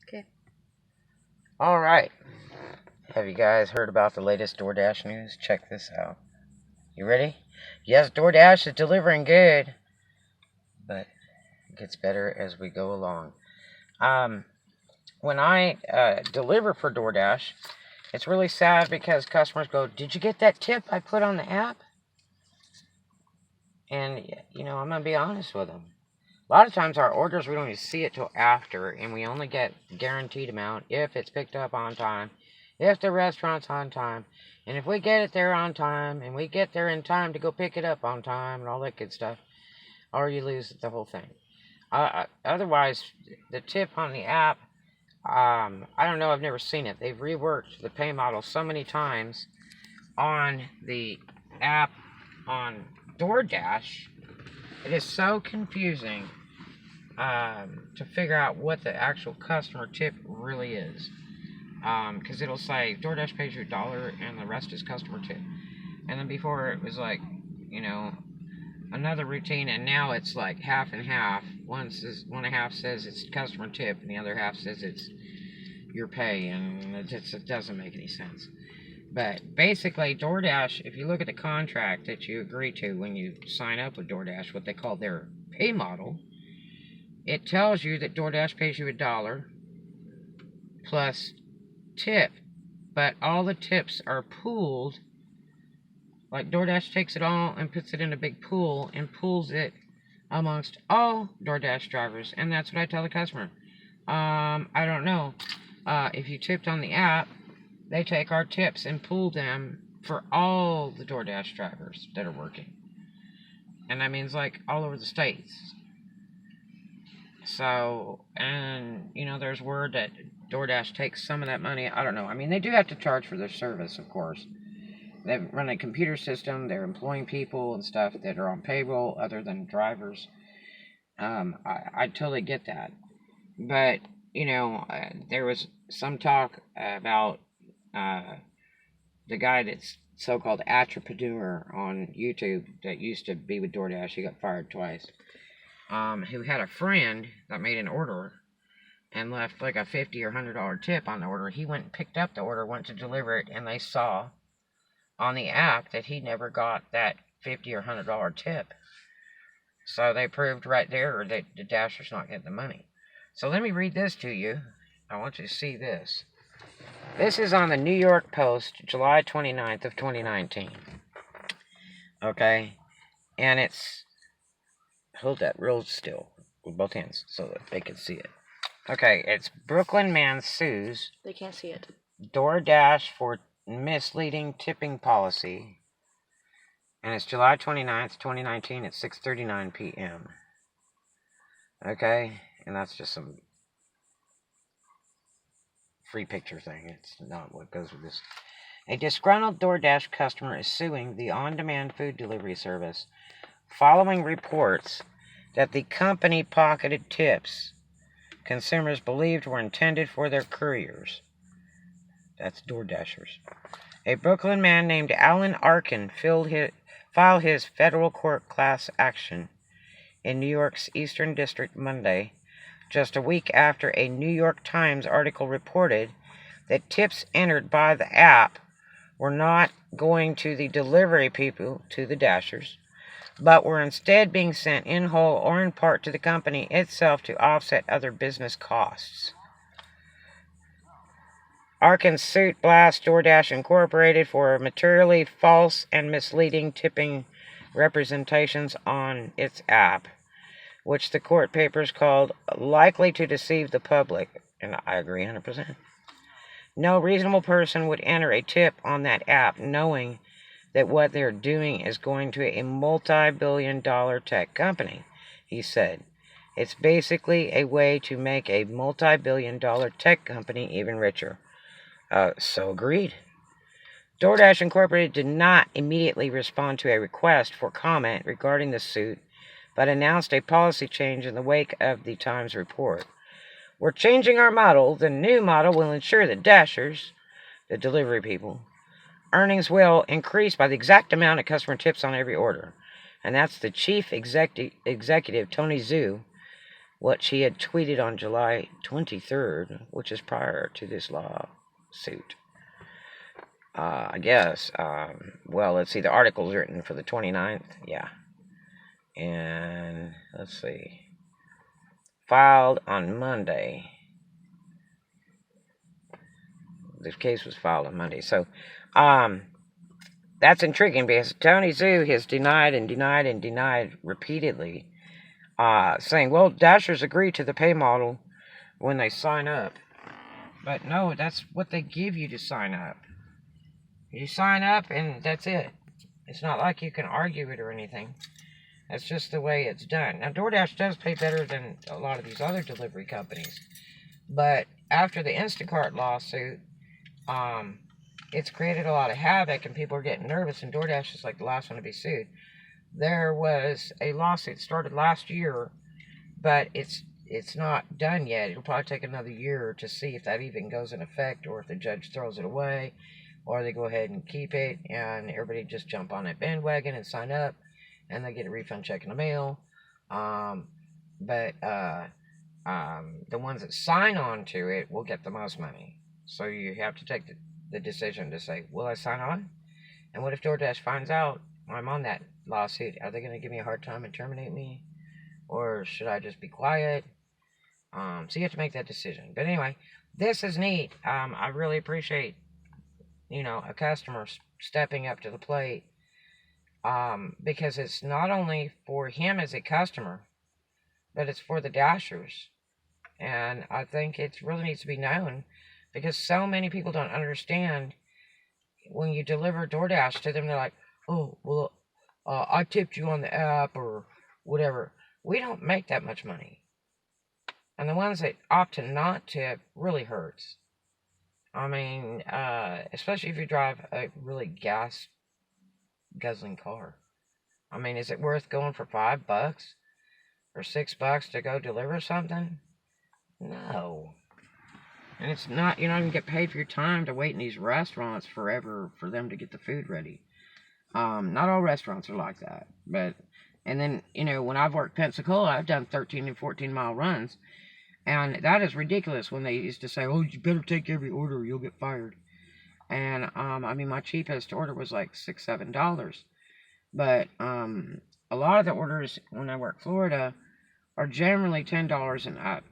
Okay. All right. Have you guys heard about the latest Doordash news? Check this out. You ready? Yes, Doordash is delivering good, but it gets better as we go along. Um, when I deliver for Doordash, it's really sad because customers go, "Did you get that tip I put on the app?" And I'm gonna be honest with them. A lot of times our orders we don't even see it till after, and we only get guaranteed amount if it's picked up on time, if the restaurant's on time, and if we get it there on time, and we get there in time to go pick it up on time, and all that good stuff, or you lose the whole thing. Otherwise, the tip on the app, I don't know, I've never seen it. They've reworked the pay model so many times on the app on DoorDash. It is so confusing to figure out what the actual customer tip really is. Because it'll say DoorDash pays you $1 and the rest is customer tip. And then before it was like, another routine, and now it's like half and half. One and a half says it's customer tip, and the other half says it's your pay, and it doesn't make any sense. But basically, DoorDash, if you look at the contract that you agree to when you sign up with DoorDash, what they call their pay model, it tells you that DoorDash pays you $1 plus tip, but all the tips are pooled. Like DoorDash takes it all and puts it in a big pool and pools it amongst all DoorDash drivers, and that's what I tell the customer. I don't know. If you tipped on the app, they take our tips and pool them for all the DoorDash drivers that are working. And that means like all over the states. So, and there's word that DoorDash takes some of that money. I don't know. I mean, they do have to charge for their service, of course. They run a computer system. They're employing people and stuff that are on payroll other than drivers. I totally get that. But, there was some talk about the guy that's so-called entrepreneur on YouTube that used to be with DoorDash. He got fired twice. Who had a friend that made an order and left like a $50 or $100 tip on the order. He went and picked up the order, went to deliver it, and they saw on the app that he never got that $50 or $100 tip. So they proved right there that the Dasher's not getting the money. So let me read this to you. I want you to see this. This is on the New York Post, July 29th of 2019. Okay? And it's... Hold that real still with both hands so that they can see it. Okay, it's Brooklyn man sues They can't see it. DoorDash for misleading tipping policy. And it's July 29th, 2019 at 6:39 p.m. Okay? And that's just some free picture thing. It's not what goes with this. A disgruntled DoorDash customer is suing the on-demand food delivery service following reports that the company pocketed tips consumers believed were intended for their couriers. That's DoorDashers. A Brooklyn man named Alan Arkin filed his federal court class action in New York's Eastern District Monday, just a week after a New York Times article reported that tips entered by the app were not going to the delivery people, to the Dashers, but were instead being sent in whole or in part to the company itself to offset other business costs. Arkin's suit blasts DoorDash Incorporated for materially false and misleading tipping representations on its app, which the court papers called likely to deceive the public, and I agree 100%. No reasonable person would enter a tip on that app knowing that what they're doing is going to a multi-billion-dollar tech company, he said. It's basically a way to make a multi-billion-dollar tech company even richer. So agreed. DoorDash Incorporated did not immediately respond to a request for comment regarding the suit, but announced a policy change in the wake of the Times report. We're changing our model. The new model will ensure that Dashers, the delivery people, earnings will increase by the exact amount of customer tips on every order. And that's the chief executive, Tony Zhu, what she had tweeted on July 23rd, which is prior to this lawsuit. I guess. Well, let's see. The article's written for the 29th. Yeah. And let's see. Filed on Monday. This case was filed on Monday. So, that's intriguing because Tony Zhu has denied and denied and denied repeatedly, saying, well, Dashers agree to the pay model when they sign up. But no, that's what they give you to sign up. You sign up and that's it. It's not like you can argue it or anything. That's just the way it's done. Now, DoorDash does pay better than a lot of these other delivery companies. But after the Instacart lawsuit, it's created a lot of havoc and people are getting nervous, and DoorDash is like the last one to be sued. There was a lawsuit started last year, but it's not done yet. It'll probably take another year to see if that even goes in effect, or if the judge throws it away, or they go ahead and keep it and everybody just jump on that bandwagon and sign up and they get a refund check in the mail. But the ones that sign on to it will get the most money. So you have to take the decision to say, will I sign on? And what if DoorDash finds out I'm on that lawsuit? Are they going to give me a hard time and terminate me? Or should I just be quiet? So you have to make that decision. But anyway, this is neat. I really appreciate, a customer stepping up to the plate. Because it's not only for him as a customer, but it's for the Dashers. And I think it really needs to be known, because so many people don't understand. When you deliver DoorDash to them, they're like, oh, well, I tipped you on the app or whatever. We don't make that much money. And the ones that opt to not tip really hurts. I mean, especially if you drive a really gas-guzzling car. I mean, is it worth going for $5 or $6 to go deliver something? No. And it's not, you're not even get paid for your time to wait in these restaurants forever for them to get the food ready. Not all restaurants are like that. And then, when I've worked Pensacola, I've done 13 and 14 mile runs. And that is ridiculous when they used to say, oh, you better take every order or you'll get fired. And, my cheapest order was like $6, $7. But, a lot of the orders when I work Florida are generally $10 and up.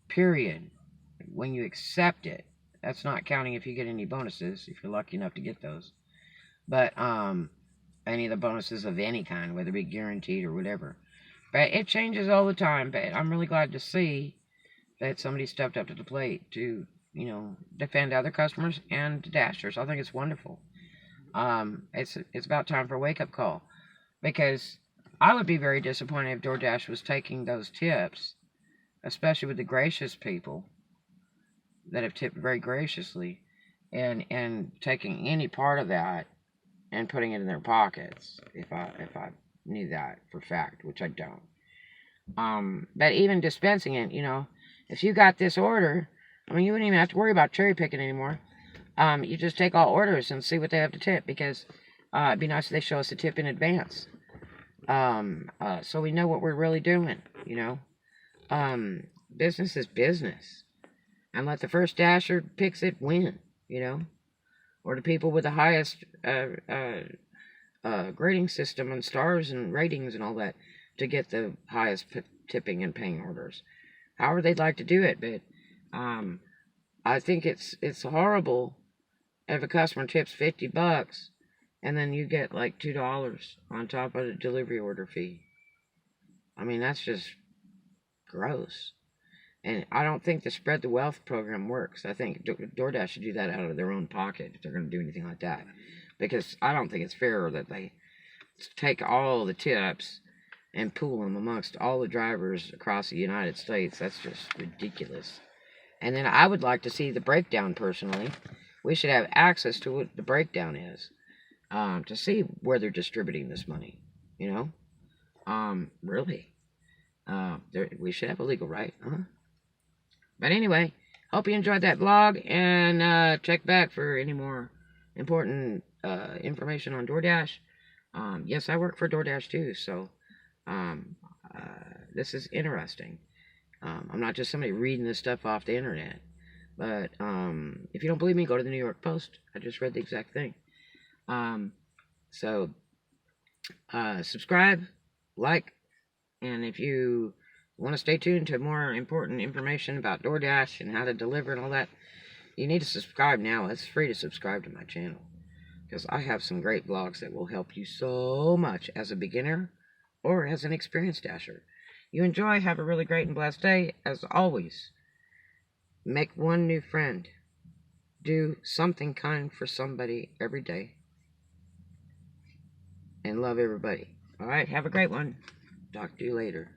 Period. When you accept it. That's not counting if you get any bonuses, if you're lucky enough to get those. But, any of the bonuses of any kind, whether it be guaranteed or whatever. But it changes all the time. But I'm really glad to see that somebody stepped up to the plate to, defend other customers and Dashers. I think it's wonderful. It's about time for a wake-up call. Because I would be very disappointed if DoorDash was taking those tips, especially with the gracious people that have tipped very graciously, and taking any part of that and putting it in their pockets, if I knew that for fact, which I don't. But even dispensing it, if you got this order, you wouldn't even have to worry about cherry picking anymore. You just take all orders and see what they have to tip, because it'd be nice if they show us a tip in advance. So we know what we're really doing, Business is business. And let the first Dasher picks it win, Or the people with the highest grading system and stars and ratings and all that to get the highest tipping and paying orders. However they'd like to do it, but I think it's horrible if a customer tips $50 and then you get like $2 on top of the delivery order fee. That's just gross. And I don't think the Spread the Wealth program works. I think DoorDash should do that out of their own pocket if they're going to do anything like that. Because I don't think it's fair that they take all the tips and pool them amongst all the drivers across the United States. That's just ridiculous. And then I would like to see the breakdown personally. We should have access to what the breakdown is, to see where they're distributing this money, Really. We should have a legal right, But anyway, hope you enjoyed that vlog, and check back for any more important information on DoorDash. Yes, I work for DoorDash too, so this is interesting. I'm not just somebody reading this stuff off the internet. But if you don't believe me, go to the New York Post. I just read the exact thing. So subscribe, like, and if you want to stay tuned to more important information about DoorDash and how to deliver and all that, you need to subscribe now. It's free to subscribe to my channel, because I have some great vlogs that will help you so much as a beginner or as an experienced dasher. You enjoy, have a really great and blessed day. As always, make one new friend. Do something kind for somebody every day. And love everybody. Alright, have a great one. Talk to you later.